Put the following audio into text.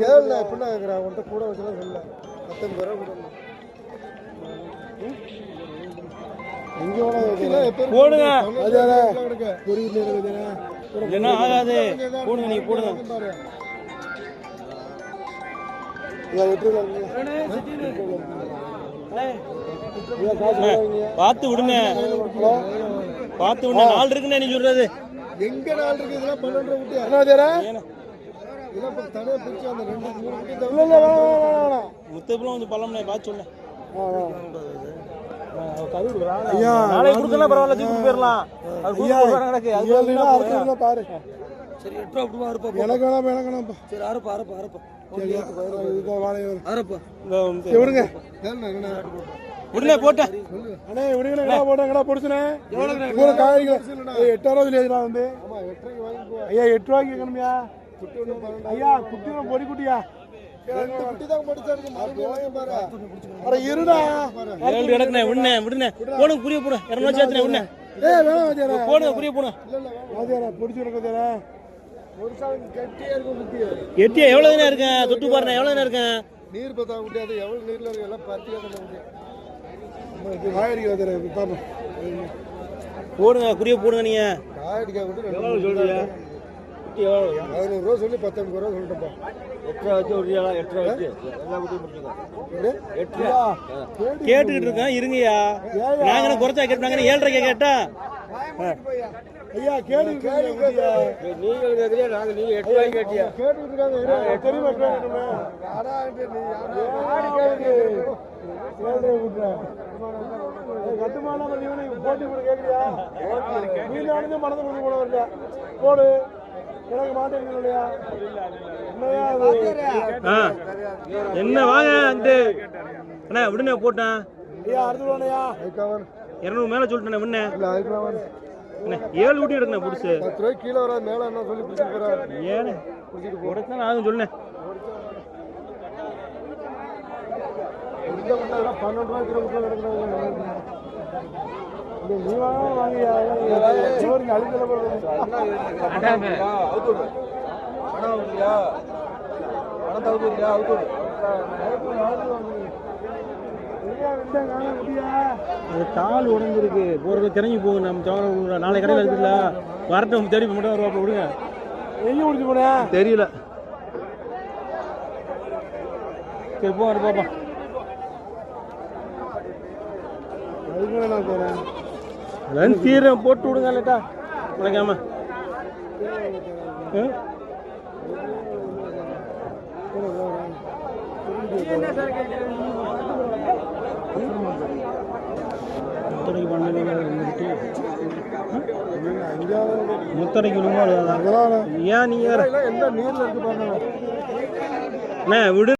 கேள்வி எப்படின்னா கேட்குறேன் உன்கிட்ட கூட வச்சுலாம் சொல்ல 19 ரூபா கொடுக்கணும். போடுங்க என்ன ஆகாது போடுங்க நீ போடுங்க பார்த்து விடுங்க பார்த்து விடுங்க நாள் இருக்குன்னு நீ சொல்றது எங்க நாள் இருக்கு இதெல்லாம் 12 ரூபா விட்டு என்ன தேரா இதெல்லாம் தனியா பிரிச்சு அந்த 2 3 இல்ல முத்தப்புல வந்து பழம்னே பார்த்து சொல்ல ஐயா நாளை கொடுக்கலாம் பரவாயில்ல தூக்கி போயிரலாம் அது நடக்கு அது பாரு சரி 8 ரூபா அப்படிமா அறுப்பா எனக்கு வேணாம்ப்பா சரி அறுப்பா சரி இது வாழை அறுப்பா விடுங்க உடனே போட்ட அண்ணே விடுங்க போட்டாங்கடா பொடிச்சனே எவ்வளவு காய்கள் 8 ரூபாய் இல்லையா வந்து ஆமா 8 ரூபாய்க்கு வாங்கி ஐயா 8 ரூபாய்க்கு கேக்கணும்யா குட்டி ஒண்ணு பாருங்க ஐயா குட்டி ஒண்ணு பொடி குட்டியா ரெண்டு குட்டி தான் படிச்சாருக்கு மறுபடியும் பாரு அட இருடா ஏழு இடக்குனே விடுனே போடுங்க புரிய போடு 200 சேர்த்துனே விடுனே ஏய் வேணாம் வாஜரா போடுங்க புரிய போடு இல்ல வாஜரா பொடிச்சு இருக்கதேரா ஒரு சாங் கட்டியா இருக்கும் குட்டி எட்டியா எவ்வளவு நேரம் இருக்கு தொட்டு பாருங்க எவ்வளவு நேரம் இருக்கு நீர் பத்தா குட்டி அது எவ்வளவு நீர்ல இருக்கு எல்லாம் பத்தியா தான் குட்டி காயடிக்க வாஜரா பாப்போம் போடுங்க புரிய போடுங்க நீங்க காயடிக்க குட்டி எவ்வளவு சொல்றீங்க குட்டி எவ்வளவு 11 ரூபாய் சொல்லி 19 ரூபாய் சொல்லிட்டப்பா 8 ரூபாய் வச்சு ஒரியா 8 ரூபாய் வச்சு எல்லா குட்டியும் முடிச்சுங்க 8 ரூபாய் கேட்டுக்கிட்டு இருக்கேன் இருங்கயா நாங்க குறைச்சா கேட்டாங்க 7 ரூபாய் கேட்டா ஐயா கேடு கேட்டியா நீங்க கேக்குறியா நாங்க நீங்க 8 ரூபாய் கேட்டியா கேட்டுட்டு இருக்காங்க தெரியுமா கேட்கணுமே யாரா நீ யாரா கேக்குது கேளுடா விட்டுறா கட்டுமான பண்ணி போட்டி போட கேக்குறியா நீங்க அணிஞ்ச மனதை கொண்டு போட வரல போடு எனக்கு மாட்டேங்க இல்லையா என்ன வாங்க அந்த அண்ணா விடுனே போட்டேன் ஐயா அறுதுவானயா 200 மேல சொல்லிட்டேன் முன்ன இல்ல அதுக்கு என்ன 7 ஊட்டி எடுக்கணும் புடிச்சு 10 ரூபாய் கீழ வர மேல என்ன சொல்லி பிடிச்சிட்டு போறாரு ஏனே புடிச்சிட்டு போறதுக்கு நான் சொல்லுனேன் இந்த பண்ணா 12 ரூபாய் கிலோ எடுக்கறாங்க நீ வாங்கியா சோறுங்க அழுகல போறது அண்ணா அவுட் அண்ணா இல்லையா அண்ணா அவுட்யா அவுட் கால் உடஞ்சிருக்கு போறது திறங்கி போகும் நம்ம நாளை கடையில் இருக்குல்ல வரட்டும் தேடி மட்டும் வருவாப்ப விடுங்க எங்க முடிச்சு போன தெரியல சரி போ பாப்பா அதுக்கு நான் போறேன் தீரம் போட்டு விடுங்க இல்லட்டா உனக்காம முத்தடைக்கு விடுங்க ஏன் நீங்க எந்த நீர்ல இருக்கு பாருங்க விடு